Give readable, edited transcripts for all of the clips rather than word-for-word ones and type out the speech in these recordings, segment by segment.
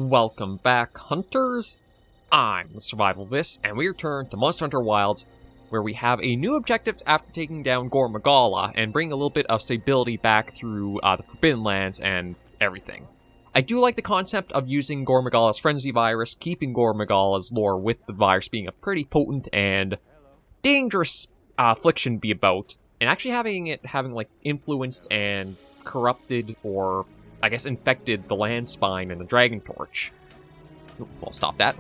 Welcome back, hunters. I'm the Survivalist, and we return to Monster Hunter Wilds, where we have a new objective after taking down Gore Magala and bringing a little bit of stability back through the Forbidden Lands and everything. I do like the concept of using Gore Magala's Frenzy virus, keeping Gore Magala's lore with the virus being a pretty potent and dangerous affliction to be about, and actually having it like influenced and corrupted or I guess infected the land spine and the Dragontorch. Well, stop that.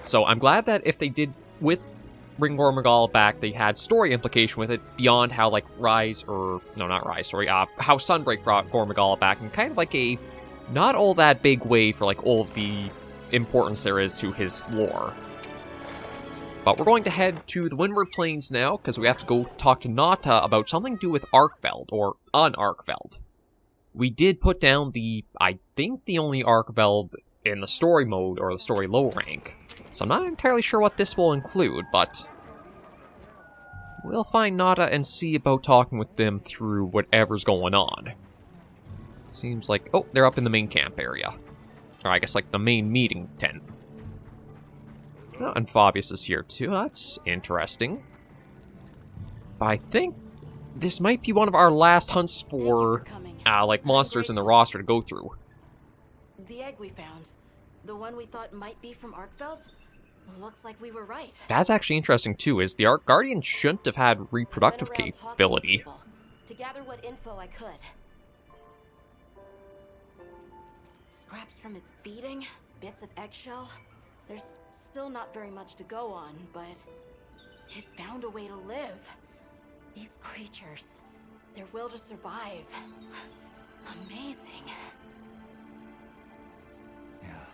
So I'm glad that if they did with bring Gore Magala back, they had story implication with it beyond how like how Sunbreak brought Gore Magala back in kind of like a not all that big way for like all of the importance there is to his lore. But we're going to head to the Windward Plains now because we have to go talk to Nata about something to do with Arkveld or Arkveld. We did put down I think the only Arkveld in the story mode, or the story low rank. So I'm not entirely sure what this will include, but we'll find Nata and see about talking with them through whatever's going on. Seems like, oh, they're up in the main camp area. Or I guess like the main meeting tent. Oh, and Fabius is here too, that's interesting. But I think this might be one of our last hunts for like monsters in the roster to go through. The egg we found, the one we thought might be from Arkveld, looks like we were right. That's actually interesting too, is the Ark Guardian shouldn't have had reproductive capability. To gather what info I could. Scraps from its feeding, bits of eggshell. There's still not very much to go on, but it found a way to live. These creatures, their will to survive. Amazing. Yeah,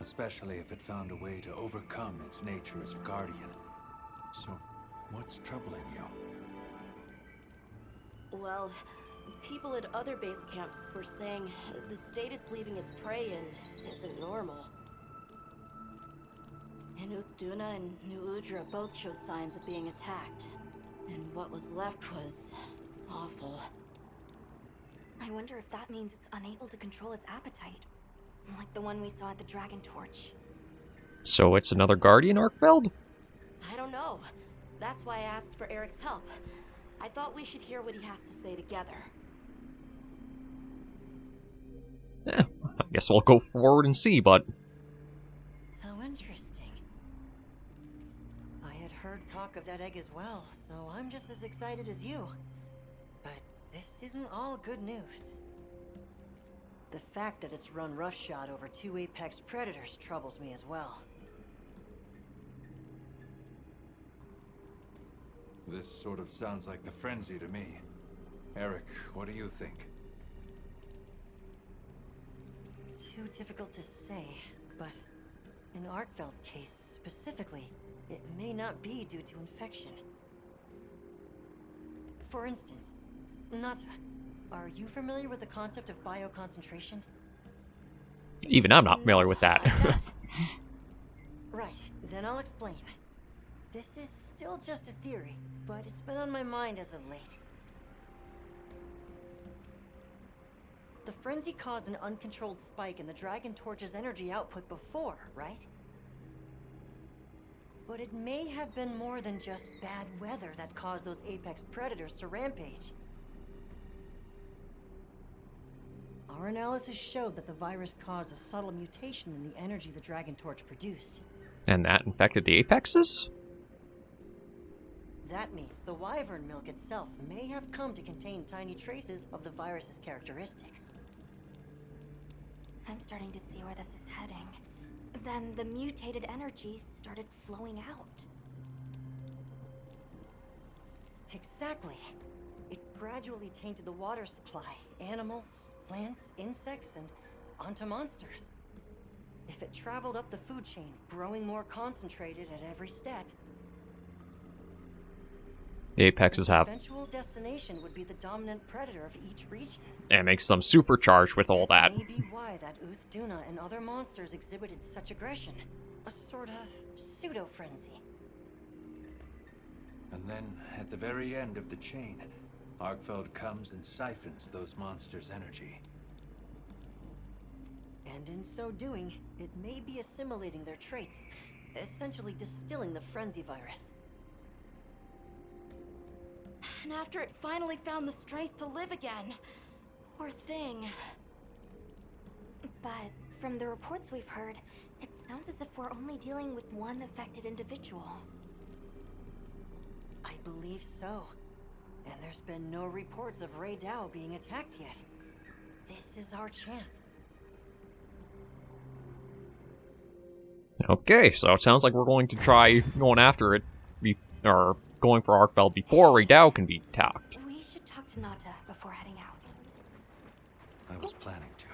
especially if it found a way to overcome its nature as a guardian. So, what's troubling you? Well, people at other base camps were saying the state it's leaving its prey in isn't normal. Duna and New Udra both showed signs of being attacked. And what was left was awful. I wonder if that means it's unable to control its appetite. Like the one we saw at the Dragontorch. So it's another Guardian Arkveld? I don't know. That's why I asked for Eric's help. I thought we should hear what he has to say together. I guess we'll go forward and see, but... How interesting. I had heard talk of that egg as well, so I'm just as excited as you. But this isn't all good news. The fact that it's run roughshod over 2 apex predators troubles me as well. This sort of sounds like the frenzy to me. Eric, what do you think? Too difficult to say, but in Arkveld's case specifically, it may not be due to infection. For instance, Nata, are you familiar with the concept of bioconcentration? Even I'm not familiar with that. Right, then I'll explain. This is still just a theory, but it's been on my mind as of late. The frenzy caused an uncontrolled spike in the Dragontorch's energy output before, right? But it may have been more than just bad weather that caused those apex predators to rampage. Our analysis showed that the virus caused a subtle mutation in the energy the Dragontorch produced. And that infected the apexes? That means the wyvern milk itself may have come to contain tiny traces of the virus's characteristics. I'm starting to see where this is heading. Then the mutated energy started flowing out. Exactly. It gradually tainted the water supply, animals, plants, insects, and onto monsters. If it traveled up the food chain, growing more concentrated at every step, The apexes have... eventual destination would be the dominant predator of each region. And makes them supercharged with all that. Maybe why that Duna and other monsters exhibited such aggression. A sort of pseudo-frenzy. And then, at the very end of the chain, Arkveld comes and siphons those monsters' energy. And in so doing, it may be assimilating their traits, essentially distilling the frenzy virus. And after it finally found the strength to live again, poor thing. But from the reports we've heard, it sounds as if we're only dealing with one affected individual. I believe so. And there's been no reports of Ray Dow being attacked yet. This is our chance. Okay, so it sounds like we're going to try going after it, or going for Arkveld before Ray Dow can be attacked. We should talk to Nata before heading out. I was planning to.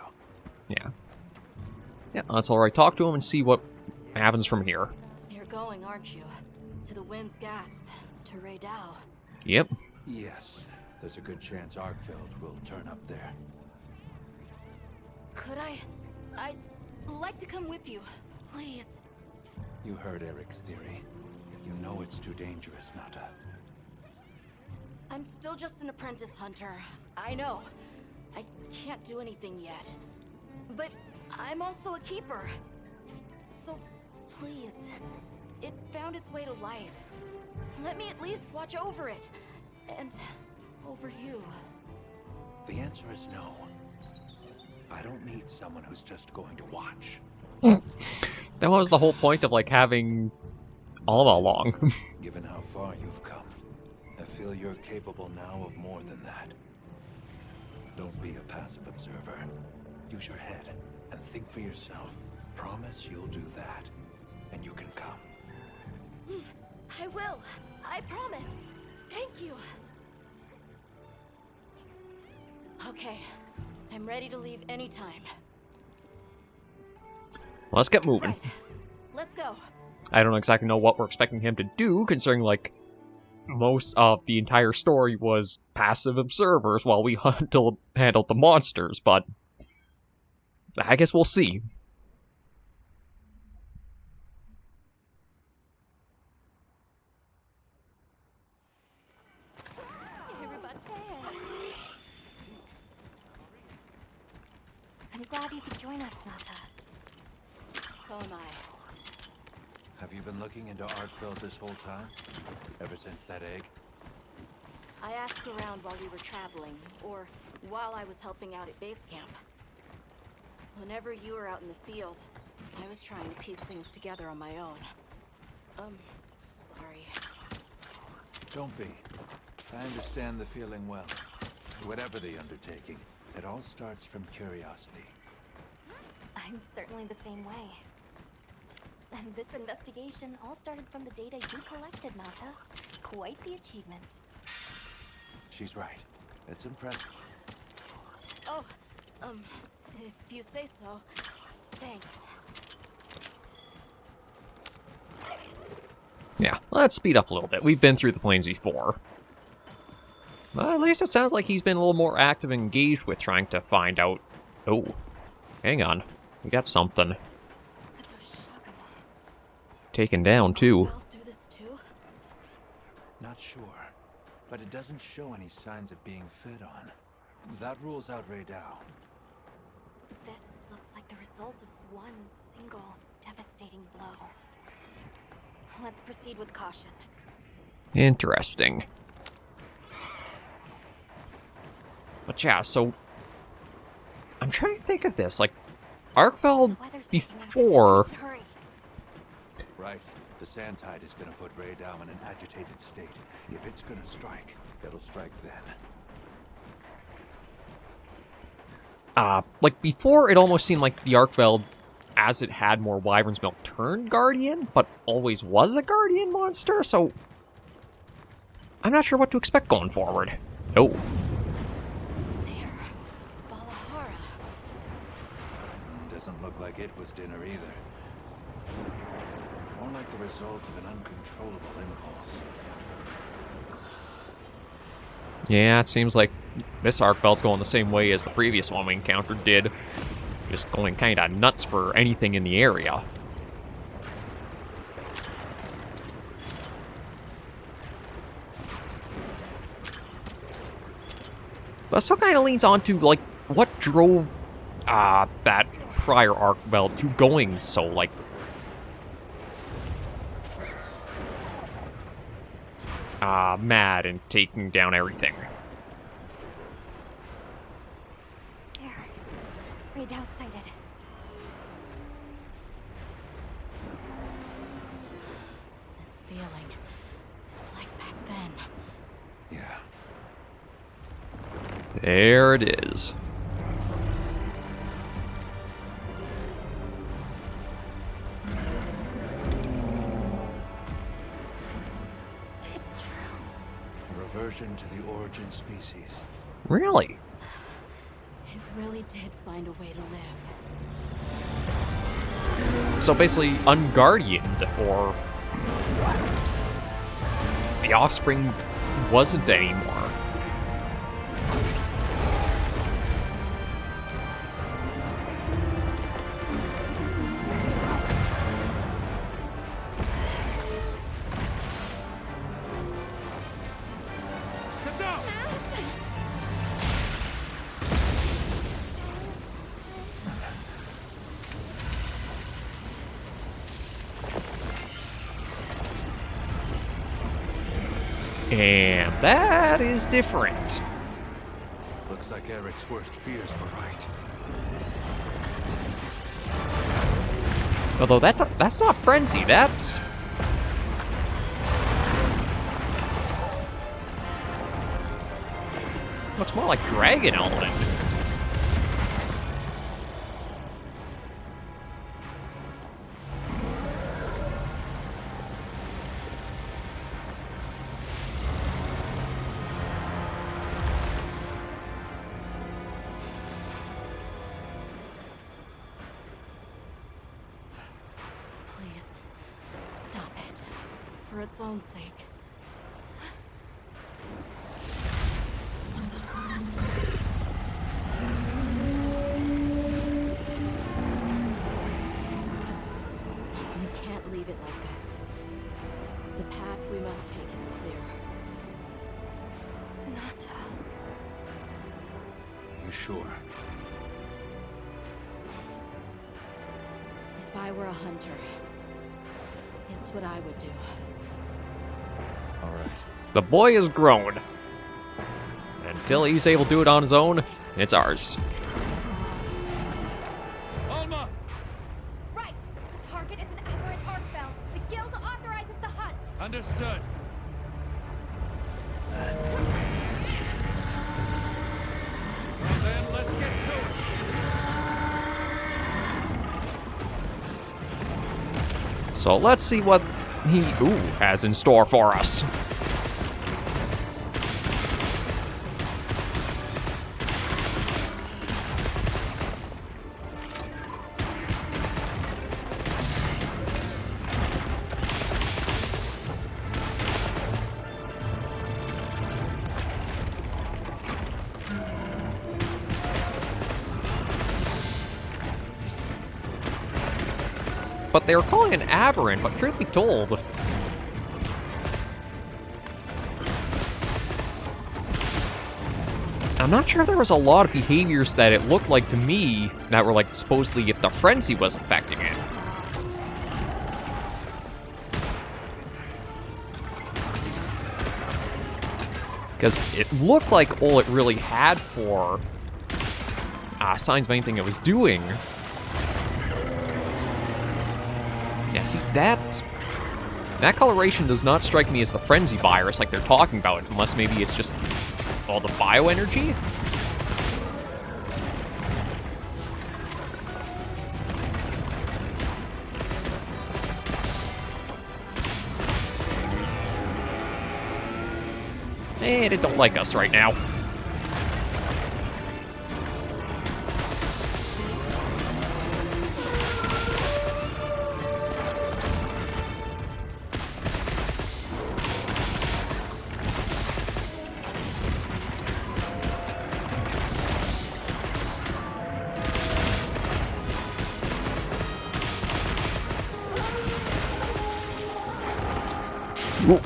Yeah. Yeah, that's alright. Talk to him and see what happens from here. You're going, aren't you? To the Wind's Gasp, to Ray Dow. Yep. Yes, there's a good chance Arkveld will turn up there. Could I'd like to come with you, please. You heard Eric's theory. You know it's too dangerous, Nata. I'm still just an apprentice hunter. I know. I can't do anything yet. But I'm also a keeper. So, please. It found its way to life. Let me at least watch over it. And over you. The answer is no. I don't need someone who's just going to watch. That was the whole point of, like, having all along. Given how far you've come, I feel you're capable now of more than that. Don't be a passive observer. Use your head and think for yourself. Promise you'll do that, and you can come. I will. I promise. Thank you. Okay. I'm ready to leave anytime. Let's get moving. Right. Let's go. I don't exactly know what we're expecting him to do, considering, like, most of the entire story was passive observers while we handled the monsters, but I guess we'll see. I'm glad you could join us, Nata. So am I. Have you been looking into Arkveld this whole time? Ever since that egg? I asked around while we were traveling, or while I was helping out at base camp. Whenever you were out in the field, I was trying to piece things together on my own. Sorry. Don't be. I understand the feeling well. Whatever the undertaking, it all starts from curiosity. I'm certainly the same way. And this investigation all started from the data you collected, Nata. Quite the achievement. She's right. It's impressive. Oh, if you say so. Thanks. Yeah, let's speed up a little bit. We've been through the plains before. At least it sounds like he's been a little more active and engaged with trying to find out... Oh, hang on. We got something. Taken down, too. Will do this too? Not sure, but it doesn't show any signs of being fed on. That rules out Ray Dow. This looks like the result of one single devastating blow. Let's proceed with caution. Interesting. But yeah, so... I'm trying to think of this. Like, Arkveld before... Hurry. Right. The sand tide is gonna put Ray Dow in an agitated state. If it's gonna strike, it'll strike then. Like, before, it almost seemed like the Arkveld, as it had more Wyvern's Milk, turned Guardian, but always was a Guardian monster, so... I'm not sure what to expect going forward. Oh. There. Gallagher. Doesn't look like it was dinner either. More like the result of an uncontrollable impulse. Yeah, it seems like this Arkveld's going the same way as the previous one we encountered did. Just going kind of nuts for anything in the area. But it still kind of leans on to, like, what drove that prior Arkveld to going so, like... mad and taking down everything. There. Radau sighted. This feeling, it's like back then. Yeah. There it is. It's true. Reversion to the origin species. Really? It really did find a way to live. So basically, unguardianed, or... the offspring wasn't anymore. And that is different. Looks like Eric's worst fears were right. Although that's not frenzy, that's... looks more like dragon element. Please, stop it. For its own sake. We can't leave it like this. The path we must take is clear. Nata. You sure? If I were a hunter, it's what I would do. All right. The boy is grown. Until he's able to do it on his own, it's ours. Alma! Right! The target is an aberrant Arkveld. The guild authorizes the hunt. Understood. Well then, let's get to it. So let's see what he has in store for us. But they were calling it an aberrant, but truth be told, I'm not sure there was a lot of behaviors that it looked like to me that were like supposedly if the frenzy was affecting it. Because it looked like all it really had for signs of anything it was doing. Yeah, see, that coloration does not strike me as the frenzy virus like they're talking about, unless maybe it's just all the bioenergy? They don't like us right now. Ooh.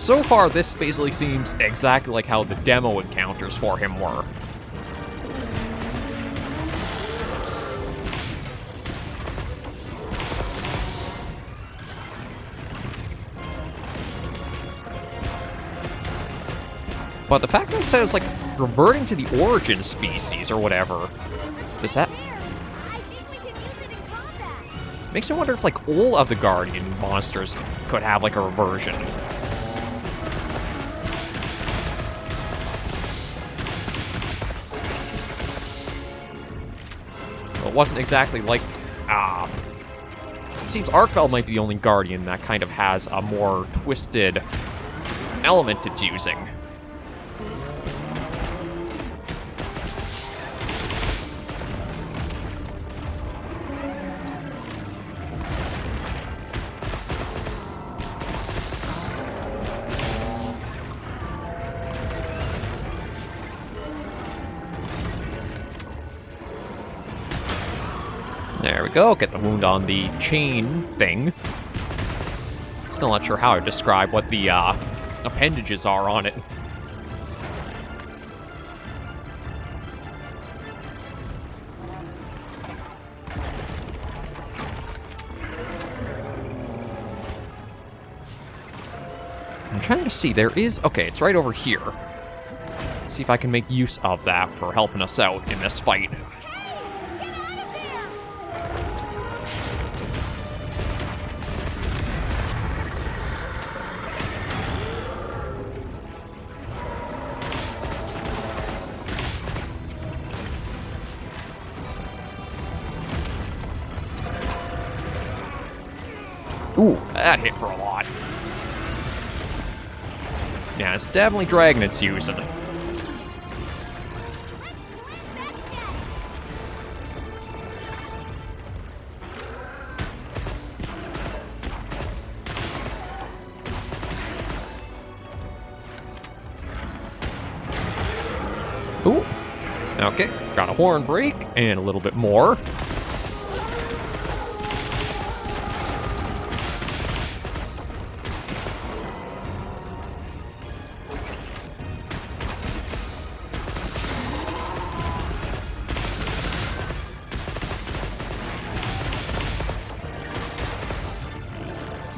so far this basically seems exactly like how the demo encounters for him were. But the fact that it says, like, reverting to the origin species or whatever, does that... Makes me wonder if, like, all of the Guardian monsters could have, like, a reversion. Well, it wasn't exactly like... It seems Arkveld might be the only Guardian that kind of has a more twisted element it's using. There we go, get the wound on the chain thing. Still not sure how to describe what the appendages are on it. I'm trying to see, there is... Okay, it's right over here. See if I can make use of that for helping us out in this fight. Ooh, that hit for a lot. Yeah, it's definitely Dragon it's using. Ooh. Okay, got a horn break and a little bit more.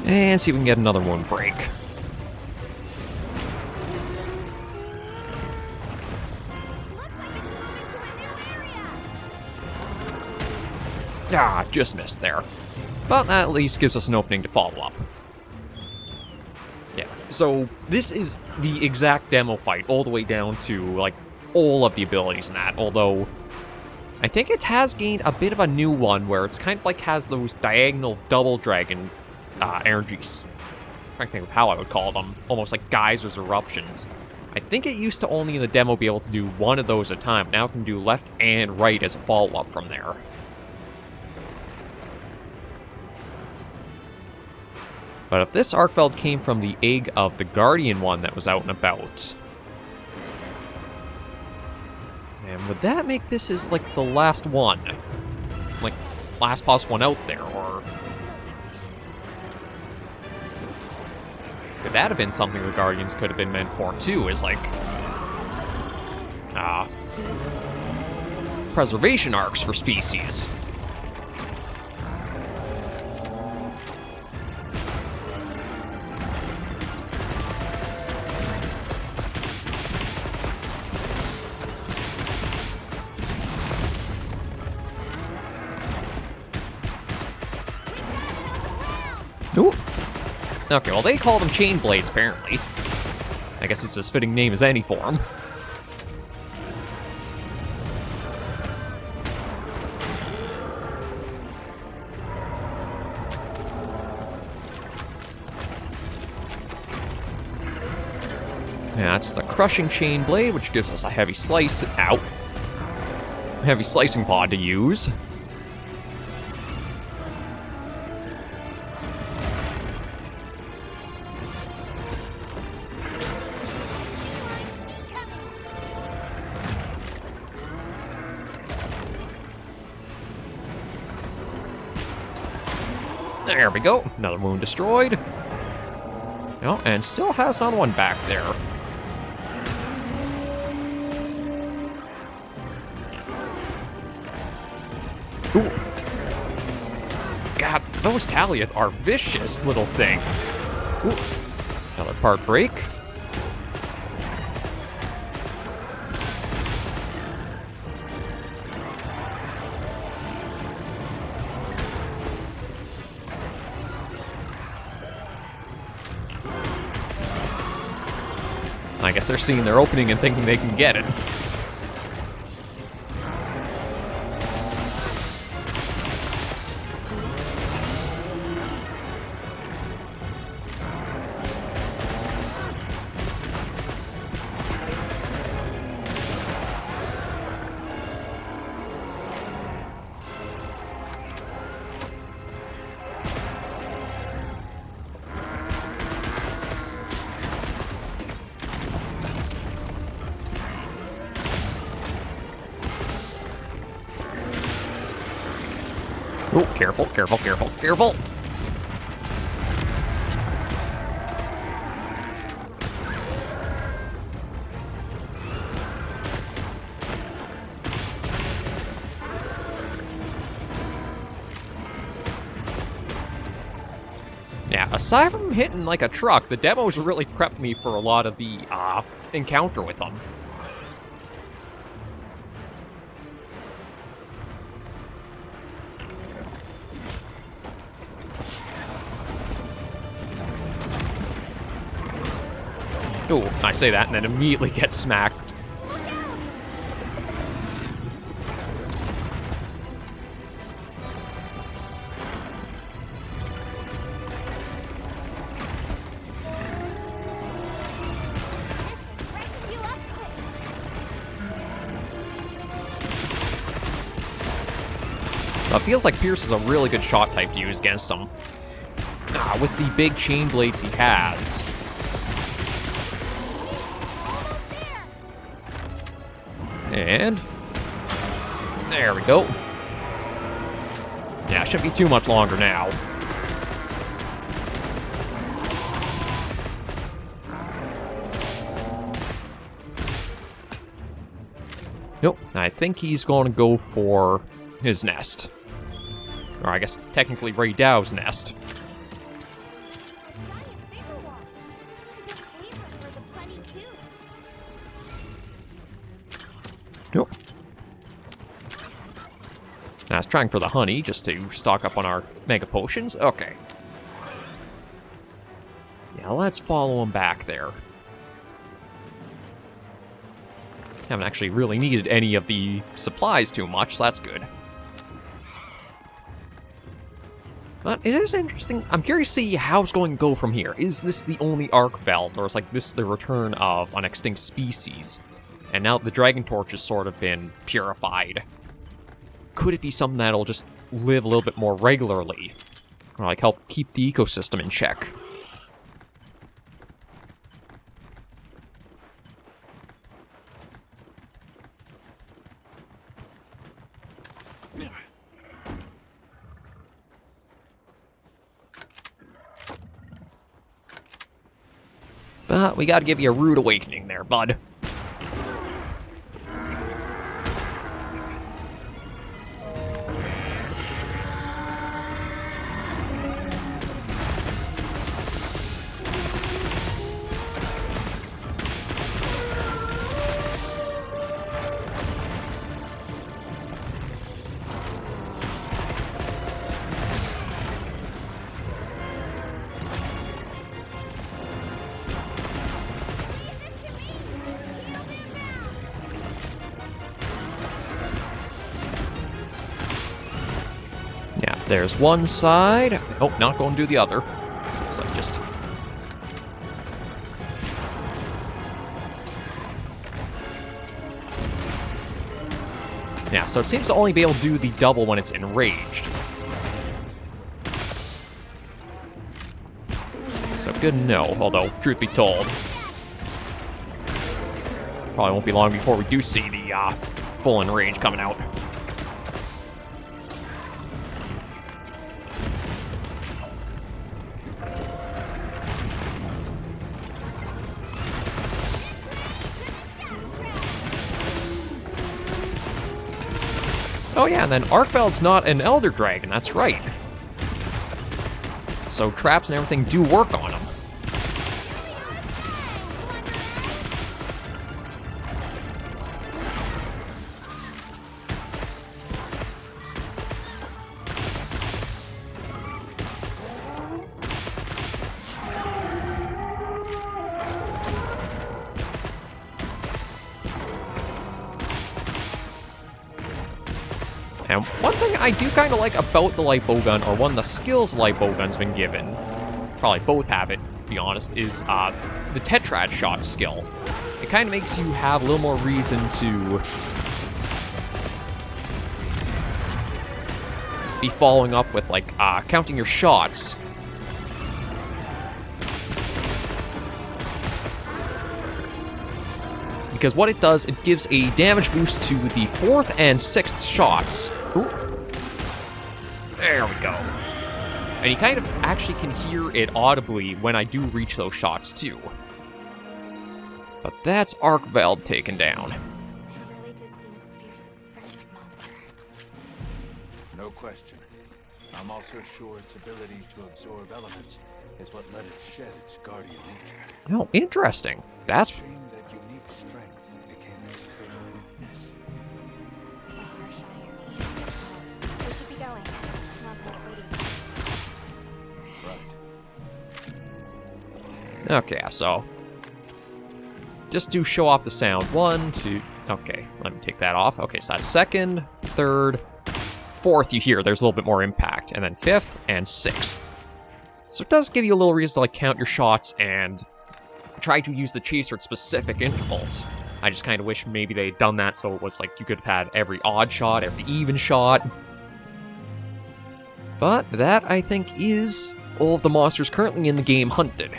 And see if we can get another one break. Ah, just missed there. But that at least gives us an opening to follow up. Yeah, so this is the exact demo fight, all the way down to, like, all of the abilities in that, although I think it has gained a bit of a new one where it's kind of like has those diagonal double dragon energies. I'm trying to think of how I would call them. Almost like geysers, eruptions. I think it used to only in the demo be able to do one of those at a time. Now it can do left and right as a follow-up from there. But if this Arkveld came from the egg of the Guardian one that was out and about, and would that make this as, like, the last one? Like, last possible one out there, or... Could that have been something the Guardians could have been meant for, too, is, like... preservation arcs for species. Ooh. Okay, well, they call them chain blades, apparently. I guess it's as fitting name as any for them. Yeah, that's the crushing chain blade, which gives us a heavy slice out. Heavy slicing pod to use. There we go. Another wound destroyed. Oh, and still has another one back there. Ooh. God, those Taliath are vicious little things. Ooh. Another part break. I guess they're seeing their opening and thinking they can get it. Oh, careful, careful, careful, careful! Yeah, aside from hitting like a truck, the demos really prepped me for a lot of the encounter with them. Ooh, I say that and then immediately get smacked. It feels like Pierce is a really good shot type to use against him. With the big chain blades he has. And there we go. Yeah, shouldn't be too much longer now. Nope, I think he's going to go for his nest. Or I guess technically Ray Dow's nest. Nope. I was trying for the honey, just to stock up on our mega potions. Okay. Yeah, let's follow him back there. Haven't actually really needed any of the supplies too much, so that's good. But it is interesting. I'm curious to see how it's going to go from here. Is this the only Arkveld, or is like this the return of an extinct species? And now the Dragontorch has sort of been purified. Could it be something that'll just live a little bit more regularly? Or like help keep the ecosystem in check? But we gotta give you a rude awakening there, bud. Yeah, there's one side. Oh, not going to do the other. So just... Yeah, so it seems to only be able to do the double when it's enraged. So good to know, although, truth be told, probably won't be long before we do see the full enrage coming out. Oh yeah, and then Arkveld's not an Elder Dragon, that's right. So traps and everything do work on him. And one thing I do kind of like about the light bowgun, or one of the skills the light bowgun's been given, probably both have it, to be honest, is the tetrad shot skill. It kind of makes you have a little more reason to be following up with, like, counting your shots. Because what it does, it gives a damage boost to the 4th and 6th shots. Ooh. There we go. And you kind of actually can hear it audibly when I do reach those shots, too. But that's Arkveld taken down. It really did seem as fierce as a frenzied monster. No question. I'm also sure its ability to absorb elements is what let it shed its guardian nature. Oh, interesting. That's... Shame that unique strength became its fatal weakness. The harsh irony. We should be going. Monta's waiting. Right. Okay, so... just to show off the sound. 1, 2... Okay, let me take that off. Okay, so that's 2nd, 3rd, 4th you hear. There's a little bit more impact. And then 5th and 6th. So it does give you a little reason to, like, count your shots and try to use the chaser at specific intervals. I just kind of wish maybe they'd done that so it was like you could have had every odd shot, every even shot. But that, I think, is all of the monsters currently in the game hunted.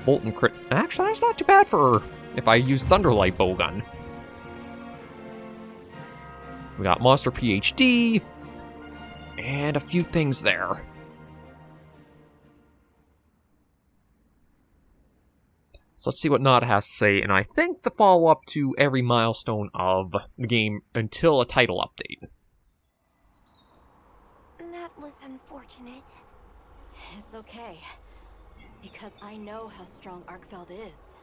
Bolt and crit. Actually, that's not too bad for if I use Thunderlight Bowgun. We got Monster PhD. And a few things there. So let's see what Nod has to say, and I think the follow-up to every milestone of the game until a title update. That was unfortunate. It's okay. Because I know how strong Arkveld is.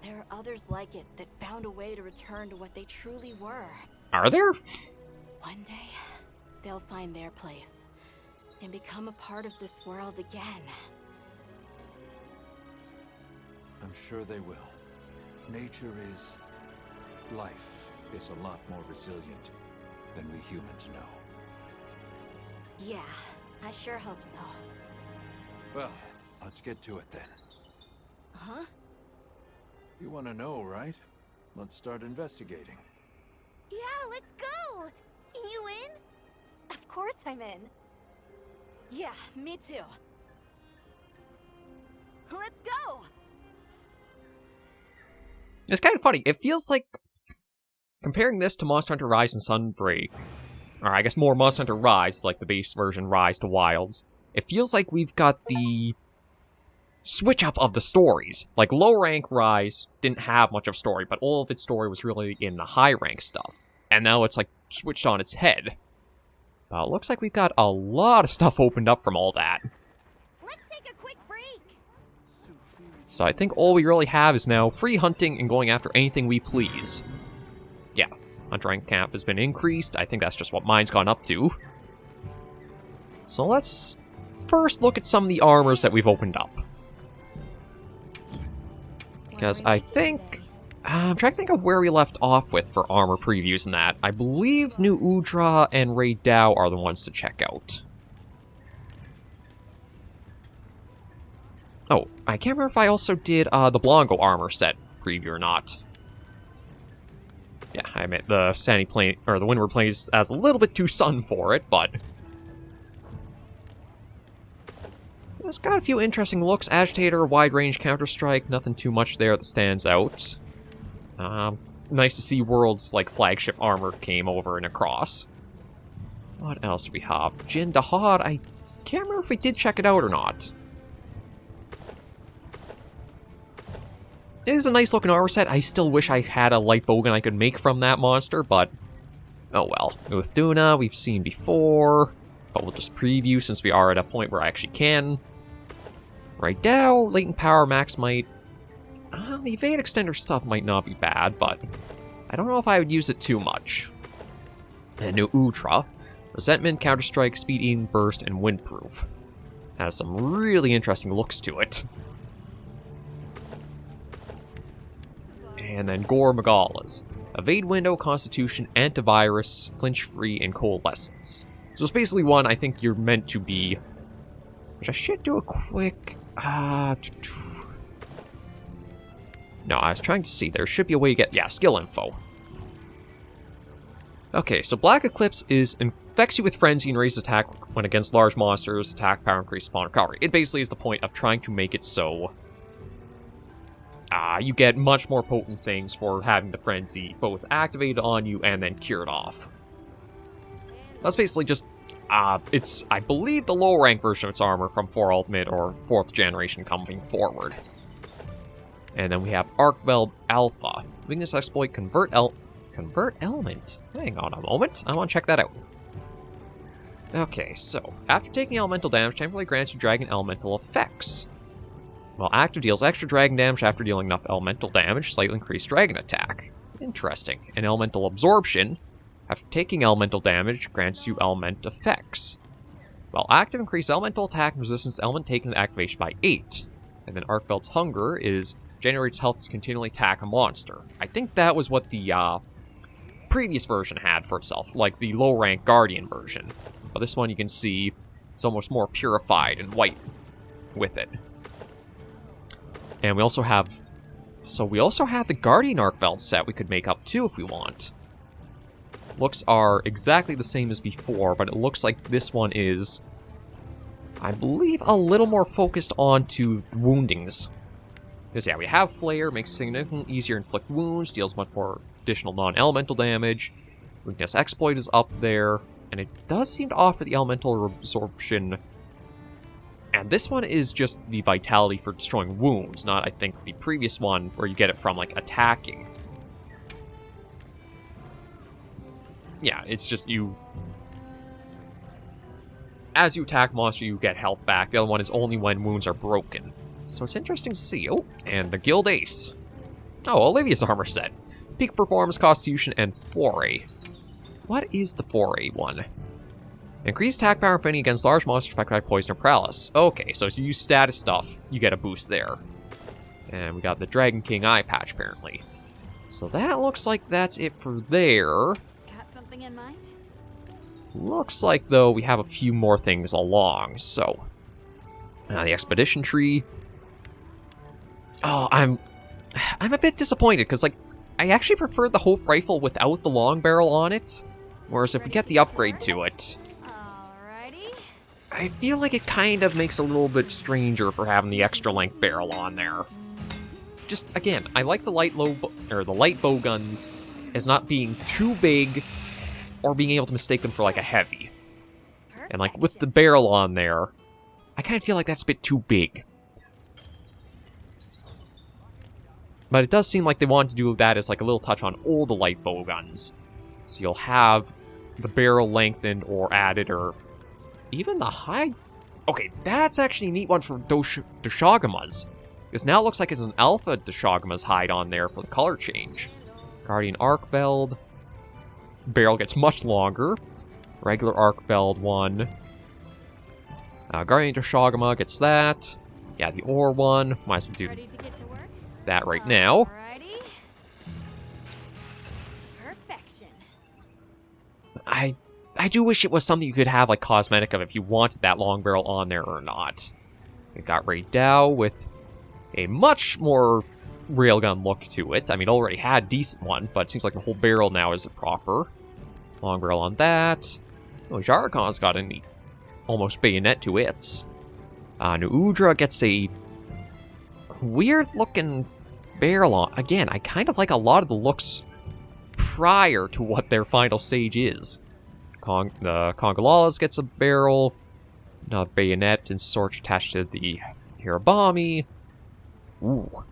There are others like it that found a way to return to what they truly were. Are there? One day, they'll find their place and become a part of this world again. I'm sure they will. Nature is... life is a lot more resilient than we humans know. Yeah, I sure hope so. Well, let's get to it then. Huh? You want to know, right? Let's start investigating. Yeah, let's go! You in? Of course I'm in. Yeah, me too. Let's go! It's kind of funny. It feels like, comparing this to Monster Hunter Rise and Sunbreak, or I guess more Monster Hunter Rise, like the base version Rise to Wilds, it feels like we've got the switch up of the stories. Like, low rank Rise didn't have much of story, but all of its story was really in the high rank stuff. And now it's like switched on its head. But it looks like we've got a lot of stuff opened up from all that. Let's take a quick break! So I think all we really have is now free hunting and going after anything we please. Yeah, hunter rank camp has been increased. I think that's just what mine's gone up to. So let's first look at some of the armors that we've opened up. Because I think... I'm trying to think of where we left off with for armor previews and that. I believe New Udra and Ray Dow are the ones to check out. Oh, I can't remember if I also did the Blanco armor set preview or not. Yeah, I admit the Sandy Plain or the Windward Plains has a little bit too sun for it, but it's got a few interesting looks. Agitator, wide range counter-strike, nothing too much there that stands out. Nice to see World's like flagship armor came over and across. What else do we have? Jin Dahad, I can't remember if we did check it out or not. It is a nice looking armor set. I still wish I had a light bowgun I could make from that monster, but oh well. With Duna, we've seen before, but we'll just preview since we are at a point where I actually can. Right now, latent power, max might. The evade extender stuff might not be bad, but I don't know if I would use it too much. And new Ultra. Resentment, Counterstrike, Speed Eating Burst, and Windproof. Has some really interesting looks to it. And then Gore Magala's. Evade Window, Constitution, Antivirus, Flinch Free, and Coalescence. So it's basically one I think you're meant to be... Which I should do a quick... No, I was trying to see. There should be a way to get... Yeah, skill info. Okay, so Black Eclipse infects you with Frenzy and raises attack when against large monsters, attack power increase, spawn recovery. It basically is the point of trying to make it so you get much more potent things for having the Frenzy both activated on you and then cured off. That's basically just, it's, I believe, the low rank version of its armor from 4 Ultimate or 4th generation coming forward. And then we have Arkveld Alpha. Weakness exploit, Convert Element. Hang on a moment. I want to check that out. Okay, so after taking elemental damage, temporarily grants you dragon elemental effects. While active, deals extra dragon damage after dealing enough elemental damage, slightly increased dragon attack. Interesting. And elemental absorption, after taking elemental damage, grants you element effects. While active, increase elemental attack and resistance to element taken into activation by 8. And then Arkveld's Hunger is generates health to continually attack a monster. I think that was what the previous version had for itself, like the low-rank Guardian version. But this one you can see it's almost more purified and white with it. And we also have... So we also have the Guardian Arkveld set we could make up too if we want. Looks are exactly the same as before, but it looks like this one is, I believe, a little more focused onto woundings. Because yeah, we have Flare, makes it significantly easier to inflict wounds, deals much more additional non-elemental damage. Weakness Exploit is up there, and it does seem to offer the elemental absorption. And this one is just the vitality for destroying wounds, not, I think, the previous one where you get it from, like, attacking. Yeah, it's just you... As you attack monster, you get health back. The other one is only when wounds are broken. So it's interesting to see. Oh, and the Guild Ace. Oh, Olivia's armor set. Peak Performance, Constitution, and Foray. What is the Foray one? Increased attack power and fighting against large monsters affected by poison or paralysis. Okay, so if you use status stuff, you get a boost there. And we got the Dragon King eye patch, apparently. So that looks like that's it for there. Got something in mind? Looks like, though, we have a few more things along, so... the Expedition Tree. Oh, I'm a bit disappointed, because, like, I actually prefer the Hope Rifle without the long barrel on it. Whereas if we get the upgrade to it... Alrighty. I feel like it kind of makes it a little bit stranger for having the extra length barrel on there. Just, again, I like the light bow guns as not being too big or being able to mistake them for, like, a heavy. And, like, with the barrel on there, I kind of feel like that's a bit too big. But it does seem like they wanted to do that as, like, a little touch on all the light bow guns. So you'll have the barrel lengthened or added, or even the high... Okay, that's actually a neat one for Doshagama's. Because now it looks like it's an alpha Doshagama's hide on there for the color change. Guardian Arkveld. Barrel gets much longer. Regular Arkveld one. Guardian Doshagama gets that. Yeah, the ore one. Might as well do that right now. Alrighty. Perfection. I do wish it was something you could have, like, cosmetic of if you wanted that long barrel on there or not. We got Ray Dow with a much more railgun look to it. I mean, it already had a decent one, but it seems like the whole barrel now is the proper. Long barrel on that. Oh, Jarkon's got a neat, almost bayonet to its. New Udra gets a weird-looking barrel on. Again, I kind of like a lot of the looks prior to what their final stage is. The Congolalas gets a barrel, another bayonet and sword attached to the Hirabami. Ooh.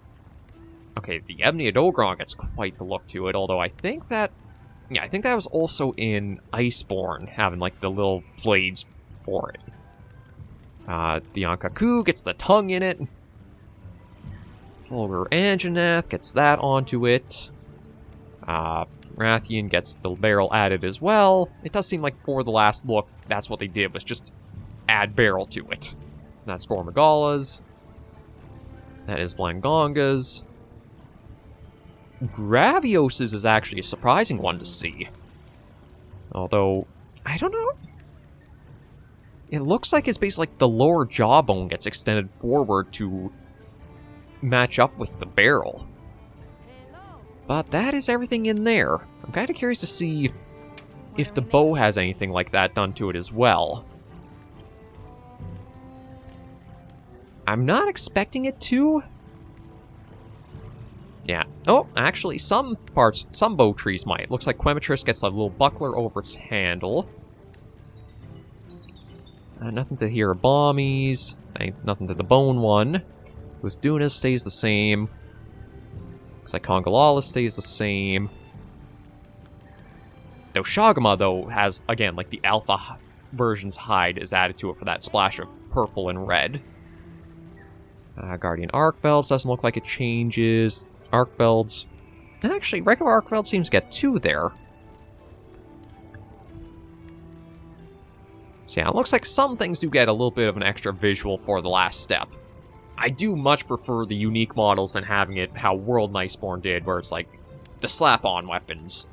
A Okay, the Ebony Odogron gets quite the look to it, although I think that... Yeah, I think that was also in Iceborne, having, like, the little blades for it. The Ankaku gets the tongue in it. Fulgur Anjanath gets that onto it. Rathian gets the barrel added as well. It does seem like for the last look, that's what they did, was just add barrel to it. And that's Gore Magala's. That is Blangonga's. Gravios's is actually a surprising one to see. Although, I don't know. It looks like it's basically like the lower jawbone gets extended forward to match up with the barrel. But that is everything in there. I'm kind of curious to see if the bow has anything like that done to it as well. I'm not expecting it to. Yeah. Oh, actually, some bow trees might. Looks like Quemetris gets a little buckler over its handle. Nothing to Hierobommies. Nothing to the bone one. With Dunas stays the same. Looks like Congalala stays the same. Though Shagama, though, has, again, like the alpha version's hide is added to it for that splash of purple and red. Guardian Arkveld's doesn't look like it changes. Arkveld's... Actually, regular Arkveld seems to get 2 there. So yeah, it looks like some things do get a little bit of an extra visual for the last step. I do much prefer the unique models than having it how World and Iceborne did, where it's like the slap-on weapons.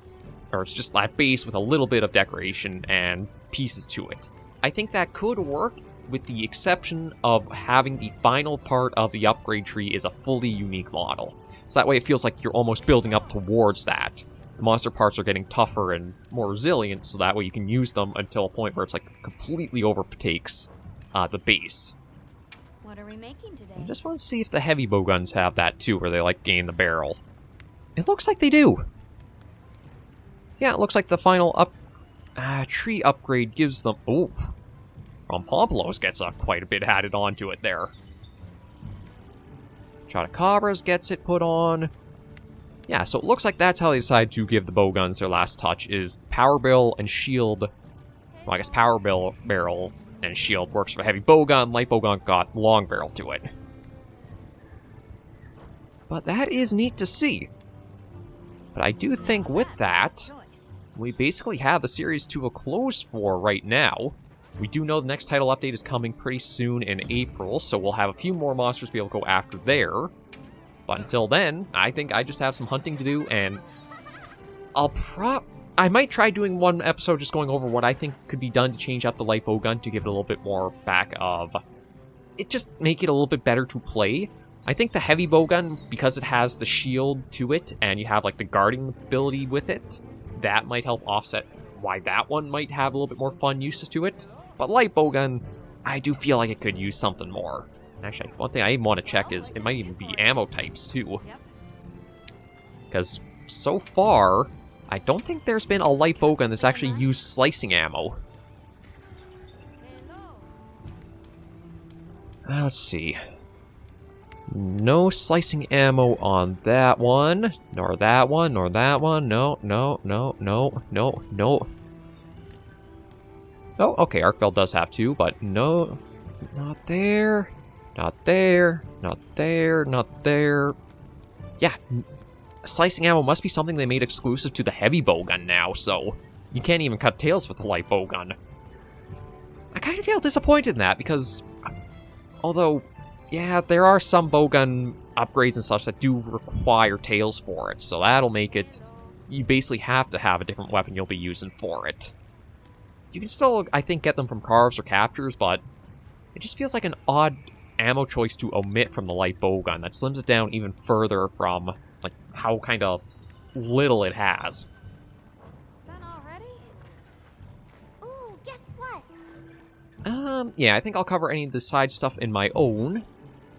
Or it's just that base with a little bit of decoration and pieces to it. I think that could work, with the exception of having the final part of the upgrade tree is a fully unique model. So that way it feels like you're almost building up towards that. The monster parts are getting tougher and more resilient, so that way you can use them until a point where it's like completely overtakes the base. What are we making today? I just want to see if the heavy bowguns have that too, where they like gain the barrel. It looks like they do. Yeah, it looks like the final tree upgrade gives them... Ooh. Pompolos gets quite a bit added onto it there. Chotacabras gets it put on. Yeah, so it looks like that's how they decide to give the bowguns their last touch, is power barrel and shield. Well, I guess power barrel and shield works for heavy bowgun. Light bowgun got long barrel to it. But that is neat to see. But I do think with that, we basically have the series to a close for right now. We do know the next title update is coming pretty soon in April, so we'll have a few more monsters to be able to go after there. But until then, I think I just have some hunting to do, and I might try doing one episode just going over what I think could be done to change up the light bowgun to give it a little bit more back of... It just make it a little bit better to play. I think the heavy bowgun, because it has the shield to it, and you have like the guarding ability with it, that might help offset why that one might have a little bit more fun uses to it. But light bowgun, I do feel like it could use something more. Actually, one thing I even want to check is it might even be ammo types too. Because so far, I don't think there's been a light bowgun that's actually used slicing ammo. Let's see. No slicing ammo on that one, nor that one, nor that one. No. Oh, okay, Arkveld does have 2, but no, not there, not there, not there, not there. Yeah, slicing ammo must be something they made exclusive to the heavy bowgun now, so you can't even cut tails with the light bowgun. I kind of feel disappointed in that, because although, yeah, there are some bowgun upgrades and such that do require tails for it, so that'll make it, you basically have to have a different weapon you'll be using for it. You can still, I think, get them from carves or captures, but it just feels like an odd ammo choice to omit from the light bowgun that slims it down even further from, like, how kind of little it has. Done already? Ooh, guess what? Yeah, I think I'll cover any of the side stuff in my own,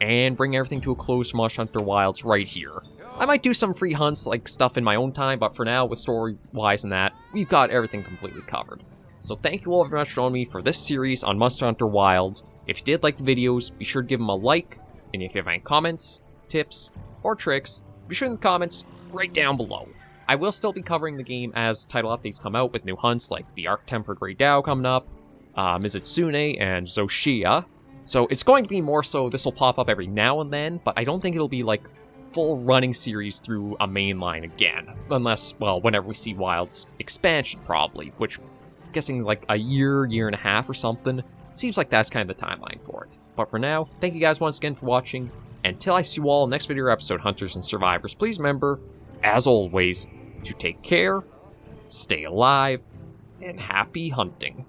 and bring everything to a close for Monster Hunter Wilds right here. I might do some free hunts, like stuff in my own time, but for now, with story-wise and that, we've got everything completely covered. So thank you all very much for joining me for this series on Monster Hunter Wilds. If you did like the videos, be sure to give them a like, and if you have any comments, tips, or tricks, be be sure in the comments right down below. I will still be covering the game as title updates come out with new hunts like the Arc-Tempered Raidao coming up, Mizutsune, and Zoshia. So it's going to be more so this will pop up every now and then, but I don't think it'll be like full running series through a main line again. Unless, well, whenever we see Wild's expansion probably, which I'm guessing like a year and a half or something. Seems like that's kind of the timeline for it. But for now, thank you guys once again for watching. Until I see you all in the next video or episode, Hunters and Survivors, please remember, as always, to take care, stay alive, and happy hunting.